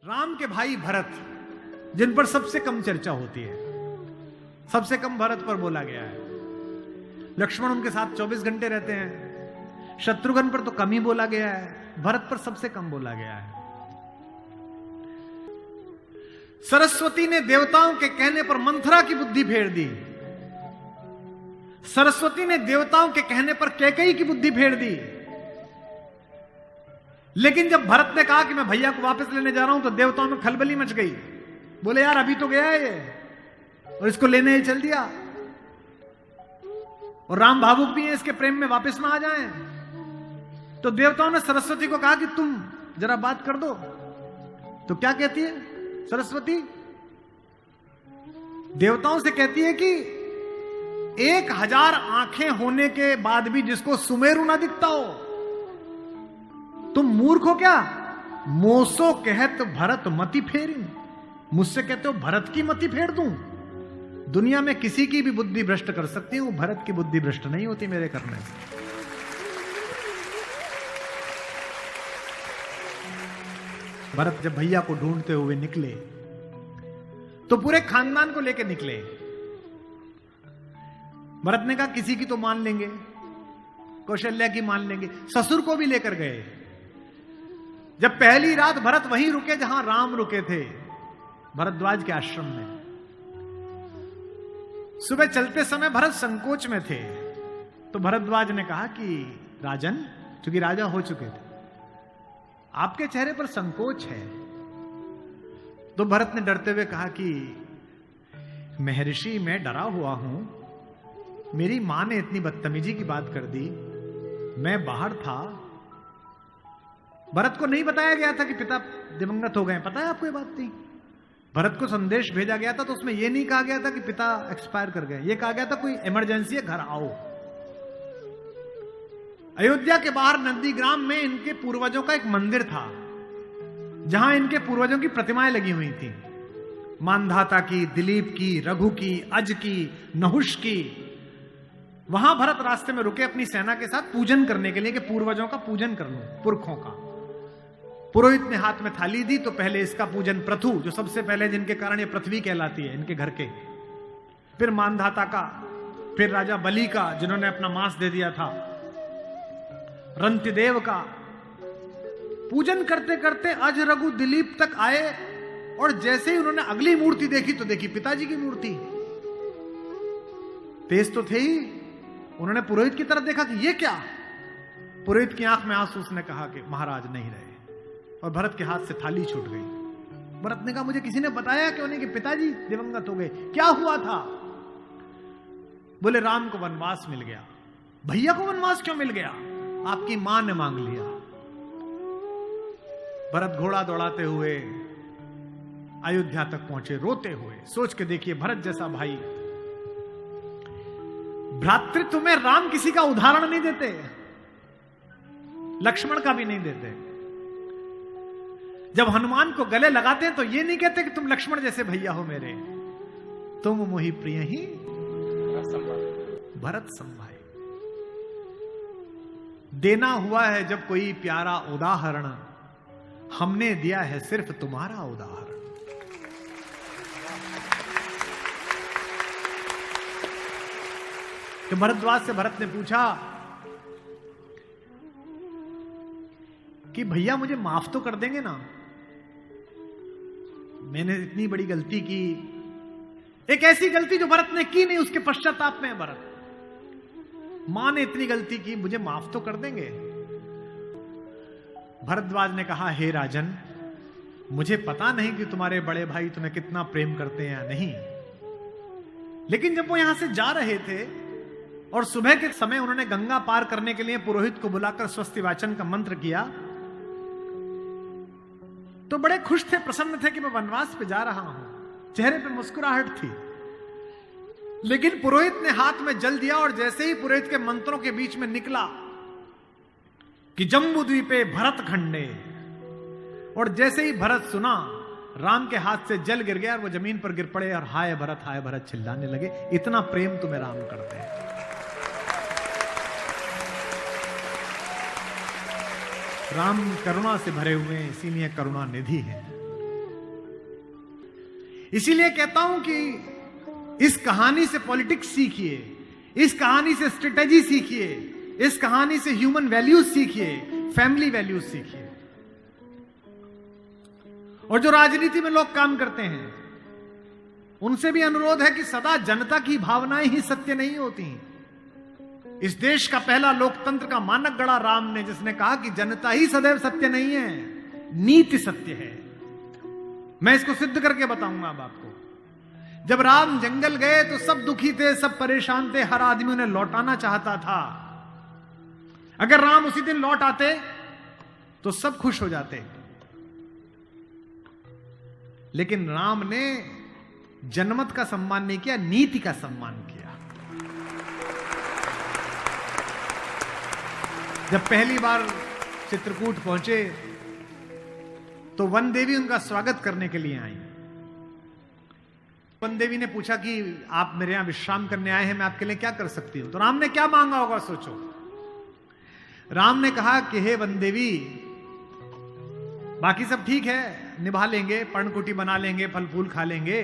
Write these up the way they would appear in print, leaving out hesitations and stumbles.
राम के भाई भरत, जिन पर सबसे कम चर्चा होती है, सबसे कम भरत पर बोला गया है। लक्ष्मण उनके साथ 24 घंटे रहते हैं। शत्रुघ्न पर तो कम ही बोला गया है, भरत पर सबसे कम बोला गया है। सरस्वती ने देवताओं के कहने पर मंथरा की बुद्धि फेर दी। सरस्वती ने देवताओं के कहने पर कैकेयी की बुद्धि फेर दी। लेकिन जब भरत ने कहा कि मैं भैया को वापस लेने जा रहा हूं, तो देवताओं में खलबली मच गई। बोले यार अभी तो गया है ये, और इसको लेने ही चल दिया, और राम भावुक भी है, इसके प्रेम में वापस ना आ जाएं। तो देवताओं ने सरस्वती को कहा कि तुम जरा बात कर दो। तो क्या कहती है सरस्वती? देवताओं से कहती है कि 1000 आंखें होने के बाद भी जिसको सुमेरु ना दिखता हो, तुम मूर्ख हो क्या? मोसो कहत भरत मति फेरी, मुझसे कहते हो भरत की मति फेर दूं? दुनिया में किसी की भी बुद्धि भ्रष्ट कर सकती हूं, भरत की बुद्धि भ्रष्ट नहीं होती मेरे करने से। भरत जब भैया को ढूंढते हुए निकले तो पूरे खानदान को लेकर निकले। भरत ने कहा किसी की तो मान लेंगे, कौशल्या की मान लेंगे, ससुर को भी लेकर गए। जब पहली रात भरत वहीं रुके जहां राम रुके थे, भरद्वाज के आश्रम में। सुबह चलते समय भरत संकोच में थे, तो भरद्वाज ने कहा कि राजन, क्योंकि राजा हो चुके थे, आपके चेहरे पर संकोच है। तो भरत ने डरते हुए कहा कि महर्षि मैं डरा हुआ हूं, मेरी मां ने इतनी बदतमीजी की बात कर दी, मैं बाहर था। भरत को नहीं बताया गया था कि पिता दिवंगत हो गए, पता है आपको ये बात नहीं? भरत को संदेश भेजा गया था तो उसमें यह नहीं कहा गया था कि पिता एक्सपायर कर गए, यह कहा गया था कोई इमरजेंसी है, घर आओ। अयोध्या के बाहर नंदीग्राम में इनके पूर्वजों का एक मंदिर था, जहां इनके पूर्वजों की प्रतिमाएं लगी हुई थी। मानधाता की, दिलीप की, रघु की, अज की, नहुष की। वहां भरत रास्ते में रुके अपनी सेना के साथ पूजन करने के लिए, कि पूर्वजों का पूजन कर लो, पुरखों का। पुरोहित ने हाथ में थाली दी, तो पहले इसका पूजन प्रथु, जो सबसे पहले जिनके कारण ये पृथ्वी कहलाती है, इनके घर के, फिर मानधाता का, फिर राजा बलि का जिन्होंने अपना मांस दे दिया था, रंतिदेव का। पूजन करते करते अज, रघु, दिलीप तक आए, और जैसे ही उन्होंने अगली मूर्ति देखी तो देखी पिताजी की मूर्ति। तेज तो थे ही, उन्होंने पुरोहित की तरफ देखा कि ये क्या? पुरोहित की आंख में आंसू, उसने कहा कि महाराज नहीं रहे, और भरत के हाथ से थाली छूट गई। भरत ने कहा मुझे किसी ने बताया क्यों नहीं कि पिताजी दिवंगत हो गए, क्या हुआ था? बोले राम को वनवास मिल गया। भैया को वनवास क्यों मिल गया? आपकी मां ने मांग लिया। भरत घोड़ा दौड़ाते हुए अयोध्या तक पहुंचे, रोते हुए। सोच के देखिए, भरत जैसा भाई, भ्रातृत्व में राम किसी का उदाहरण नहीं देते, लक्ष्मण का भी नहीं देते। जब हनुमान को गले लगाते हैं तो ये नहीं कहते कि तुम लक्ष्मण जैसे भैया हो मेरे, तुम मोहि प्रिय ही भरत संभाए। देना हुआ है जब कोई प्यारा उदाहरण, हमने दिया है सिर्फ तुम्हारा उदाहरण। कि भरद्वाज से भरत ने पूछा कि भैया मुझे माफ तो कर देंगे ना? मैंने इतनी बड़ी गलती की, एक ऐसी गलती जो भरत ने की नहीं, उसके पश्चाताप में है भरत। मां ने इतनी गलती की, मुझे माफ तो कर देंगे? भरद्वाज ने कहा हे राजन, मुझे पता नहीं कि तुम्हारे बड़े भाई तुम्हें कितना प्रेम करते हैं या नहीं, लेकिन जब वो यहां से जा रहे थे और सुबह के समय उन्होंने गंगा पार करने के लिए पुरोहित को बुलाकर स्वस्ति वाचन का मंत्र किया, तो बड़े खुश थे, प्रसन्न थे कि मैं वनवास पे जा रहा हूं, चेहरे पे मुस्कुराहट थी। लेकिन पुरोहित ने हाथ में जल दिया, और जैसे ही पुरोहित के मंत्रों के बीच में निकला कि जम्बू द्वीपे भरत खंडे, और जैसे ही भरत सुना, राम के हाथ से जल गिर गया और वो जमीन पर गिर पड़े और हाय भरत चिल्लाने लगे। इतना प्रेम तुम्हें राम करते हैं। राम करुणा से भरे हुए हैं, इसीलिए करुणा निधि है। इसीलिए कहता हूं कि इस कहानी से पॉलिटिक्स सीखिए, इस कहानी से स्ट्रेटेजी सीखिए, इस कहानी से ह्यूमन वैल्यूज सीखिए, फैमिली वैल्यूज सीखिए। और जो राजनीति में लोग काम करते हैं उनसे भी अनुरोध है कि सदा जनता की भावनाएं ही सत्य नहीं होती। इस देश का पहला लोकतंत्र का मानक गढ़ा राम ने, जिसने कहा कि जनता ही सदैव सत्य नहीं है, नीति सत्य है। मैं इसको सिद्ध करके बताऊंगा अब आपको। जब राम जंगल गए तो सब दुखी थे, सब परेशान थे, हर आदमी उन्हें लौटाना चाहता था। अगर राम उसी दिन लौट आते तो सब खुश हो जाते, लेकिन राम ने जनमत का सम्मान नहीं किया, नीति का सम्मान किया। जब पहली बार चित्रकूट पहुंचे तो वन देवी उनका स्वागत करने के लिए आई। वन देवी ने पूछा कि आप मेरे यहां विश्राम करने आए हैं, मैं आपके लिए क्या कर सकती हूं। तो राम ने क्या मांगा होगा सोचो। राम ने कहा कि हे वन देवी, बाकी सब ठीक है, निभा लेंगे, पर्णकुटी बना लेंगे, फल फूल खा लेंगे,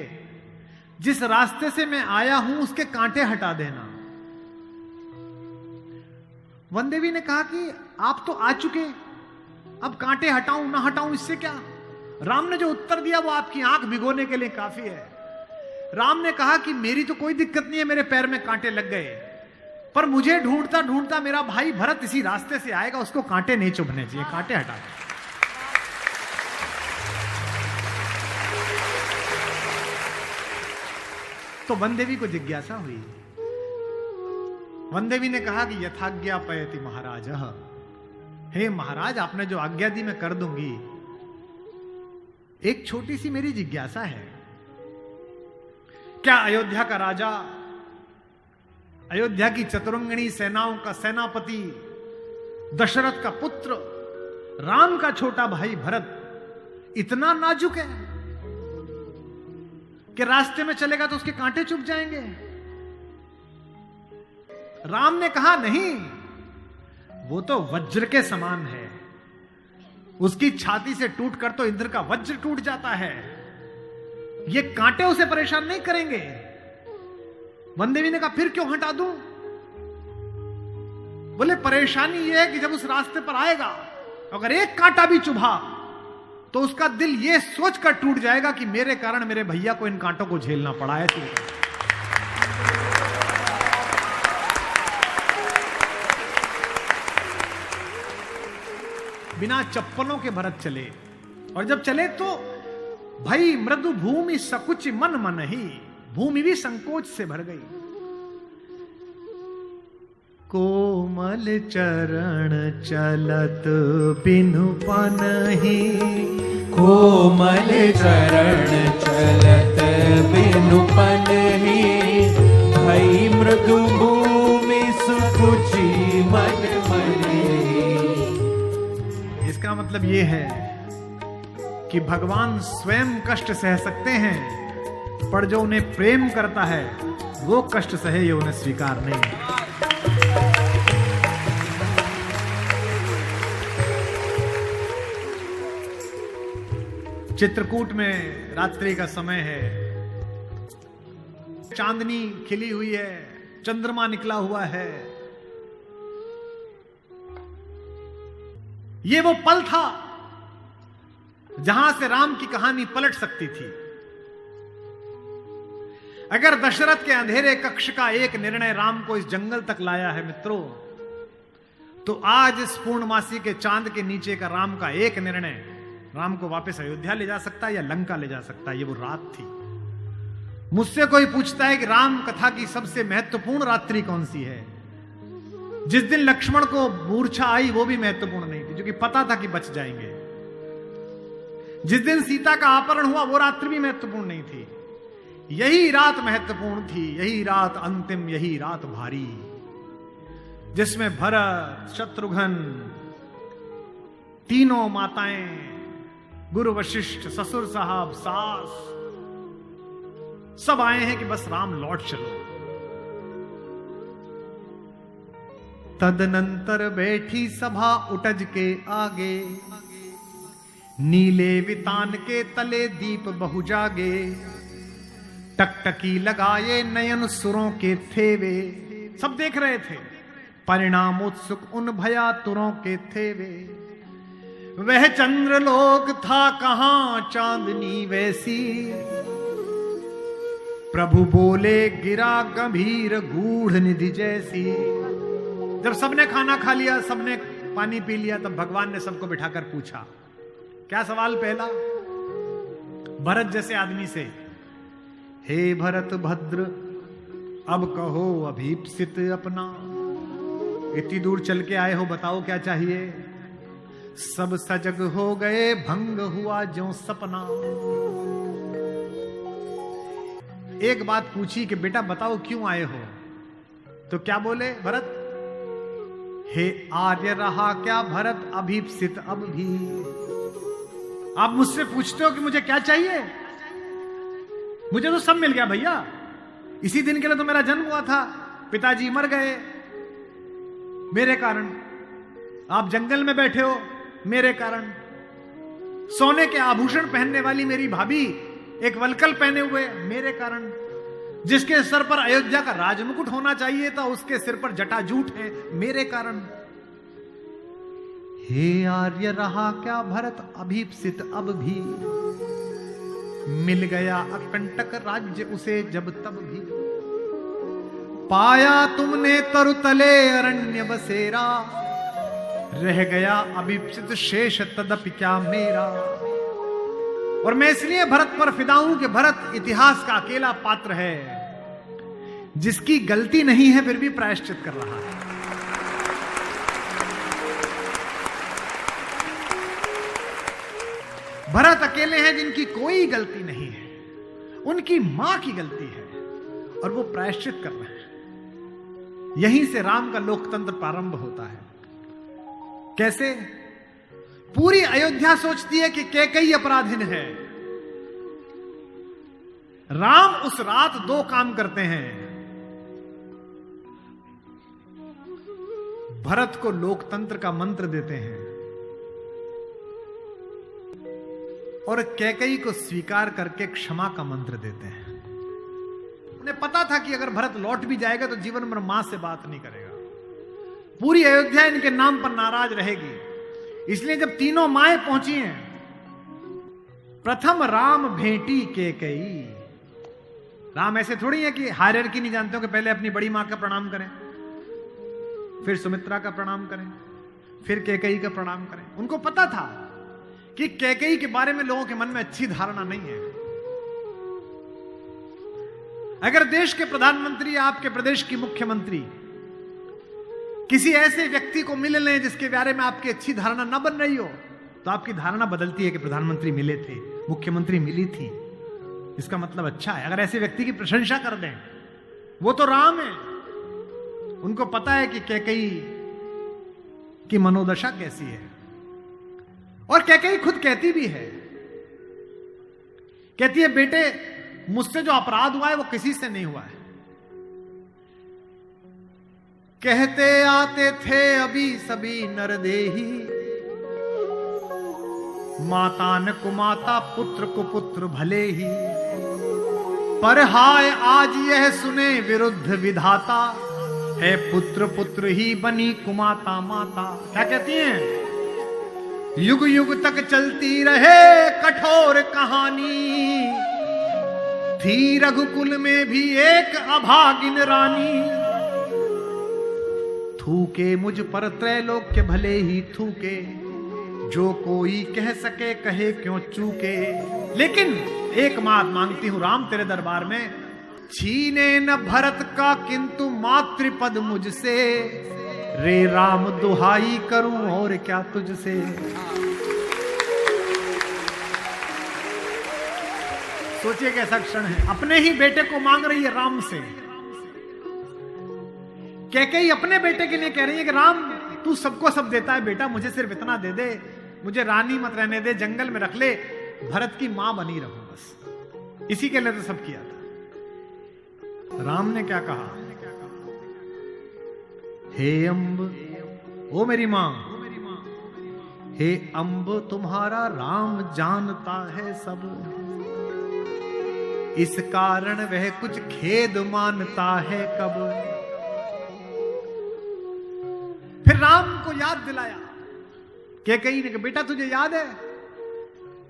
जिस रास्ते से मैं आया हूं उसके कांटे हटा देना। वन देवी ने कहा कि आप तो आ चुके, अब कांटे हटाऊं ना हटाऊं इससे क्या। राम ने जो उत्तर दिया वो आपकी आंख भिगोने के लिए काफी है। राम ने कहा कि मेरी तो कोई दिक्कत नहीं है, मेरे पैर में कांटे लग गए, पर मुझे ढूंढता ढूंढता मेरा भाई भरत इसी रास्ते से आएगा, उसको कांटे नहीं चुभने चाहिए, कांटे हटा दे। तो वन देवी को जिज्ञासा हुई। वन देवी ने कहा कि यथाज्ञा पयति महाराज, हे महाराज, आपने जो आज्ञा दी मैं कर दूंगी। एक छोटी सी मेरी जिज्ञासा है, क्या अयोध्या का राजा, अयोध्या की चतुरंगिणी सेनाओं का सेनापति, दशरथ का पुत्र, राम का छोटा भाई भरत इतना नाजुक है कि रास्ते में चलेगा तो उसके कांटे चुभ जाएंगे? राम ने कहा नहीं, वो तो वज्र के समान है, उसकी छाती से टूटकर तो इंद्र का वज्र टूट जाता है, ये कांटे उसे परेशान नहीं करेंगे। वन देवी ने कहा फिर क्यों हटा दूं? बोले परेशानी यह है कि जब उस रास्ते पर आएगा अगर एक कांटा भी चुभा तो उसका दिल यह सोचकर टूट जाएगा कि मेरे कारण मेरे भैया को इन कांटों को झेलना पड़ा है। बिना चप्पलों के भरत चले, और जब चले तो भाई मृदु भूमि सकुच मन मन ही, भूमि भी संकोच से भर गई। कोमल चरण चलत बिनु पनहि, कोमल चरण चलत बिनु पनहि, भई मृदु भूमि सुकुचि मन मनि। इसका मतलब यह है कि भगवान स्वयं कष्ट सह सकते हैं, पर जो उन्हें प्रेम करता है वो कष्ट सहे, ये उन्हें स्वीकार नहीं। चित्रकूट में रात्रि का समय है, चांदनी खिली हुई है, चंद्रमा निकला हुआ है। ये वो पल था जहां से राम की कहानी पलट सकती थी। अगर दशरथ के अंधेरे कक्ष का एक निर्णय राम को इस जंगल तक लाया है मित्रों, तो आज इस पूर्णमासी के चांद के नीचे का राम का एक निर्णय राम को वापस अयोध्या ले जा सकता है या लंका ले जा सकता है। ये वो रात थी। मुझसे कोई पूछता है कि राम कथा की सबसे महत्वपूर्ण रात्रि कौन सी है, जिस दिन लक्ष्मण को मूर्छा आई वो भी महत्वपूर्ण नहीं थी, क्योंकि पता था कि बच जाएंगे। जिस दिन सीता का अपहरण हुआ वो रात्रि भी महत्वपूर्ण नहीं थी। यही रात महत्वपूर्ण थी, यही रात अंतिम, यही रात भारी, जिसमें भरत, शत्रुघ्न, तीनों माताएं, गुरु वशिष्ठ, ससुर साहब, सास, सब आए हैं कि बस राम लौट चलो। तदनंतर बैठी सभा उटज के आगे, नीले वितान के तले दीप बहु जागे। टकटकी लगाए नयन सुरों के थे वे, सब देख रहे थे। परिणाम उत्सुक उन भयातुरों के थे वे, वह चंद्रलोक था कहां चांदनी वैसी। प्रभु बोले गिरा गंभीर गूढ़ निधि जैसी। जब सबने खाना खा लिया, सबने पानी पी लिया, तब भगवान ने सबको बिठाकर पूछा। क्या सवाल पहला? भरत जैसे आदमी से, हे भरत भद्र, अब कहो अभीप्सित अपना। इतनी दूर चल के आए हो, बताओ क्या चाहिए। सब सजग हो गए, भंग हुआ ज्यों सपना। एक बात पूछी कि बेटा बताओ क्यों आए हो, तो क्या बोले भरत? हे आर्य रहा क्या भरत अभीप्सित अब भी। आप मुझसे पूछते हो कि मुझे क्या चाहिए? मुझे तो सब मिल गया भैया। इसी दिन के लिए तो मेरा जन्म हुआ था, पिताजी मर गए मेरे कारण, आप जंगल में बैठे हो मेरे कारण, सोने के आभूषण पहनने वाली मेरी भाभी एक वलकल पहने हुए मेरे कारण, जिसके सर पर अयोध्या का राजमुकुट होना चाहिए था उसके सिर पर जटाजूट है मेरे कारण। हे आर्य रहा क्या भरत अभीप्सित अब भी। मिल गया अकंटक राज्य उसे जब तब भी। पाया तुमने तरुतले अरण्य बसेरा, रह गया अभीप्सित शेष तदपि क्या मेरा। और मैं इसलिए भरत पर फिदा हूं कि भरत इतिहास का अकेला पात्र है जिसकी गलती नहीं है फिर भी प्रायश्चित कर रहा है। भरत अकेले हैं जिनकी कोई गलती नहीं है, उनकी मां की गलती है और वो प्रायश्चित कर रहे हैं। यहीं से राम का लोकतंत्र प्रारंभ होता है। कैसे? पूरी अयोध्या सोचती है कि कैकेयी अपराधीन है। राम उस रात दो काम करते हैं। भरत को लोकतंत्र का मंत्र देते हैं और कैकेयी को स्वीकार करके क्षमा का मंत्र देते हैं। उन्हें पता था कि अगर भरत लौट भी जाएगा तो जीवन भर मां से बात नहीं करेगा, पूरी अयोध्या इनके नाम पर नाराज रहेगी। इसलिए जब तीनों माएं पहुंची हैं, प्रथम राम भेंटी कैकेयी। राम ऐसे थोड़ी है कि हायरार्की नहीं जानते हो कि पहले अपनी बड़ी मां का प्रणाम करें, फिर सुमित्रा का प्रणाम करें, फिर कैकेयी का प्रणाम करें। उनको पता था कि कैकेयी के बारे में लोगों के मन में अच्छी धारणा नहीं है। अगर देश के प्रधानमंत्री, आपके प्रदेश की मुख्यमंत्री किसी ऐसे व्यक्ति को मिल लें जिसके बारे में आपकी अच्छी धारणा न बन रही हो, तो आपकी धारणा बदलती है कि प्रधानमंत्री मिले थे, मुख्यमंत्री मिली थी, इसका मतलब अच्छा है। अगर ऐसे व्यक्ति की प्रशंसा कर दें, वो तो राम है, उनको पता है कि कैकेयी की मनोदशा कैसी है। और कैकेयी खुद कहती भी है, कहती है बेटे मुझसे जो अपराध हुआ है वो किसी से नहीं हुआ है। कहते आते थे अभी सभी नरदेही, माता न कुमाता पुत्र को पुत्र भले ही। पर हाय आज यह सुने विरुद्ध विधाता, है पुत्र पुत्र ही बनी कुमाता माता। क्या कहती हैं? युग युग तक चलती रहे कठोर कहानी, थी रघुकुल में भी एक अभागिन रानी। थूके मुझ पर त्रैलोक्य भले ही थूके, जो कोई कह सके कहे क्यों चूके। लेकिन एक बात मांगती हूं राम तेरे दरबार में, छीने न भरत का किंतु मातृपद मुझसे। रे राम दुहाई करूं और क्या तुझसे। सोचिए कैसा क्षण है, अपने ही बेटे को मांग रही है राम से। कैकेयी अपने बेटे के लिए कह रही है कि राम तू सबको सब देता है बेटा, मुझे सिर्फ इतना दे दे, मुझे रानी मत रहने दे, जंगल में रख ले, भरत की मां बनी रहूं बस। इसी के लिए तो सब किया था। राम ने क्या कहा? हे अम्ब, ओ मेरी मां, हे अम्ब तुम्हारा राम जानता है सब। इस कारण वह कुछ खेद मानता है कब। फिर राम को याद दिलाया, कैकेयी ने कहा बेटा तुझे याद है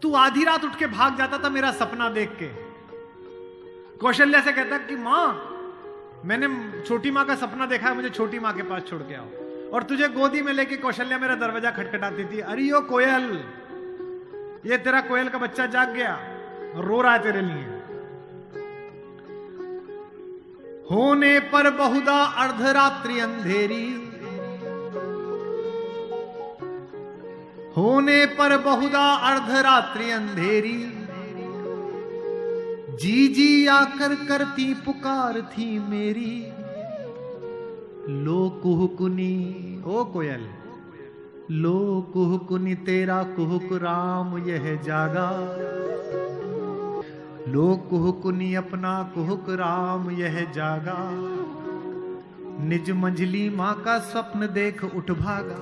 तू आधी रात उठ के भाग जाता था मेरा सपना देख के। कौशल्या से कहता कि मां मैंने छोटी मां का सपना देखा है, मुझे छोटी मां के पास छोड़ के आओ। और तुझे गोदी में लेके कौशल्या मेरा दरवाजा खटखटाती थी, अरे ओ कोयल, ये तेरा कोयल का बच्चा जाग गया, रो रहा है तेरे लिए। होने पर बहुधा अर्धरात्रि अंधेरी, होने पर बहुधा अर्धरात्रि अंधेरी, जी जी आकर करती पुकार थी मेरी। लो कुहुकुनी, ओ कोयल, लो कुहुकुनी तेरा कुहुक राम यह जागा। लो कुहुकुनी अपना कुहुक राम यह जागा। निज मंझली मां का स्वप्न देख उठ भागा।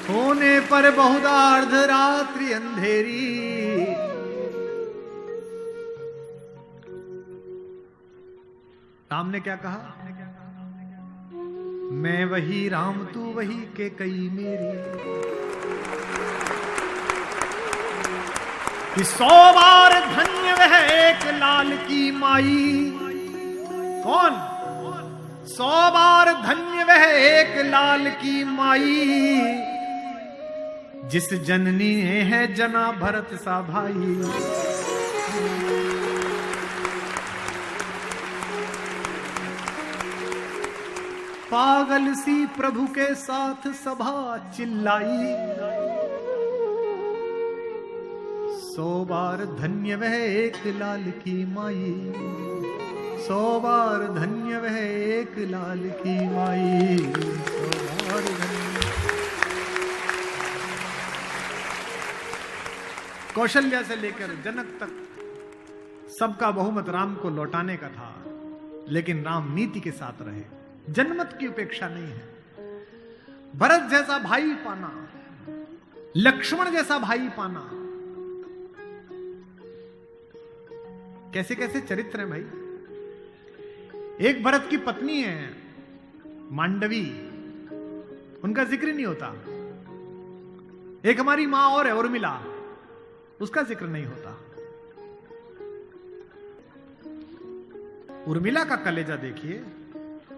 होने पर बहुधा अर्धरात्रि अंधेरी, राम ने क्या कहा, मैं वही राम तू वही कैकेयी मेरी। कि 100 बार धन्य वह एक लाल की माई। कौन? 100 बार धन्य वह एक लाल की माई, जिस जननी है जना भरत सा भाई। पागल सी प्रभु के साथ सभा चिल्लाई। 100 बार धन्य वह एक लाल की माई। 100 बार धन्य वह एक लाल की माई। 100 बार धन्य। कौशल्या से लेकर जनक तक सबका बहुमत राम को लौटाने का था, लेकिन राम नीति के साथ रहे। जनमत की उपेक्षा नहीं है। भरत जैसा भाई पाना, लक्ष्मण जैसा भाई पाना, कैसे कैसे चरित्र है भाई। एक भरत की पत्नी है मांडवी, उनका जिक्र नहीं होता। एक हमारी मां और है उर्मिला, उसका जिक्र नहीं होता। उर्मिला का कलेजा देखिए,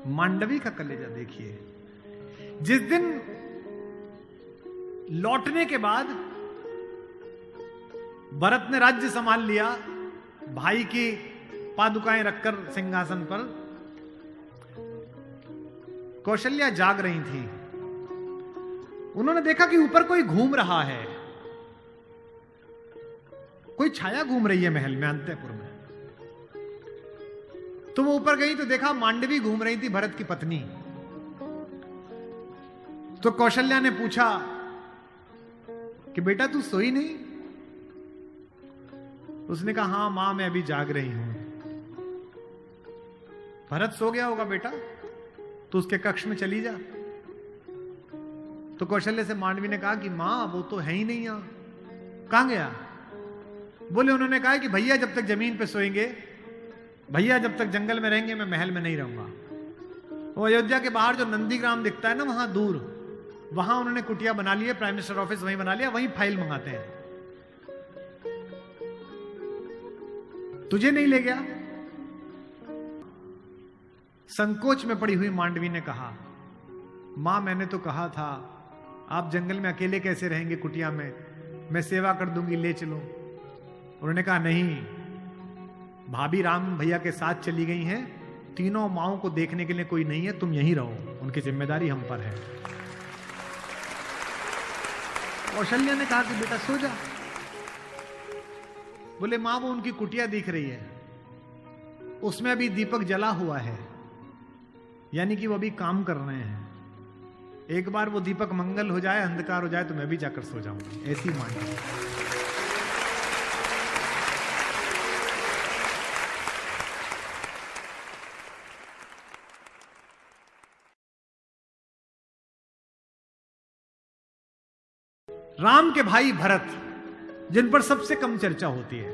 मांडवी का कलेजा देखिए। जिस दिन लौटने के बाद भरत ने राज्य संभाल लिया, भाई की पादुकाएं रखकर सिंहासन पर, कौशल्या जाग रही थी। उन्होंने देखा कि ऊपर कोई घूम रहा है, कोई छाया घूम रही है महल में, अंतःपुर में। तो वो ऊपर गई तो देखा मांडवी घूम रही थी, भरत की पत्नी। तो कौशल्या ने पूछा कि बेटा तू सोई नहीं? उसने कहा हां मां मैं अभी जाग रही हूं। भरत सो गया होगा बेटा, तो उसके कक्ष में चली जा। तो कौशल्या से मांडवी ने कहा कि मां वो तो है ही नहीं यहां, कहां गया? बोले उन्होंने कहा कि भैया जब तक जमीन पे सोएंगे, भैया जब तक जंगल में रहेंगे, मैं महल में नहीं रहूंगा। वो अयोध्या के बाहर जो नंदीग्राम दिखता है ना, वहां दूर, वहां उन्होंने कुटिया बना ली है, प्राइम मिनिस्टर ऑफिस वहीं बना लिया, वहीं फाइल मंगाते हैं। तुझे नहीं ले गया? संकोच में पड़ी हुई मांडवी ने कहा मां मैंने तो कहा था आप जंगल में अकेले कैसे रहेंगे कुटिया में, मैं सेवा कर दूंगी, ले चलो। उन्होंने कहा नहीं, भाभी राम भैया के साथ चली गई हैं, तीनों माओं को देखने के लिए कोई नहीं है, तुम यहीं रहो, उनकी जिम्मेदारी हम पर है। कौशल्या ने कहा कि बेटा सो जा। बोले मां वो उनकी कुटिया दिख रही है, उसमें अभी दीपक जला हुआ है, यानी कि वो अभी काम कर रहे हैं। एक बार वो दीपक मंगल हो जाए, अंधकार हो जाए तो मैं भी जाकर सो जाऊंगी, ऐसी मान। राम के भाई भरत, जिन पर सबसे कम चर्चा होती है,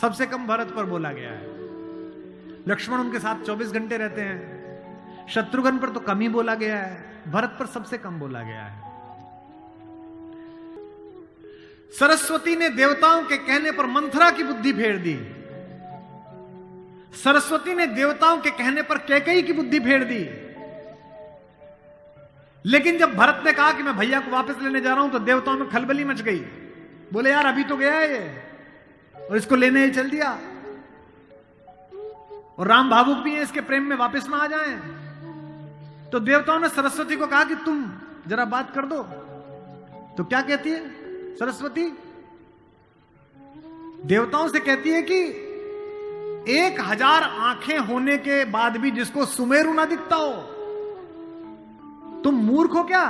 सबसे कम भरत पर बोला गया है। लक्ष्मण उनके साथ 24 घंटे रहते हैं। शत्रुघ्न पर तो कम ही बोला गया है, भरत पर सबसे कम बोला गया है। सरस्वती ने देवताओं के कहने पर मंथरा की बुद्धि फेर दी। सरस्वती ने देवताओं के कहने पर कैकेयी की बुद्धि फेर दी। लेकिन जब भरत ने कहा कि मैं भैया को वापस लेने जा रहा हूं, तो देवताओं में खलबली मच गई। बोले यार अभी तो गया है ये, और इसको लेने ही चल दिया, और राम भावुक भी है, इसके प्रेम में वापस ना आ जाएं। तो देवताओं ने सरस्वती को कहा कि तुम जरा बात कर दो। तो क्या कहती है सरस्वती? देवताओं से कहती है कि 1000 आंखें होने के बाद भी जिसको सुमेरु ना दिखता हो, तुम मूर्ख हो क्या?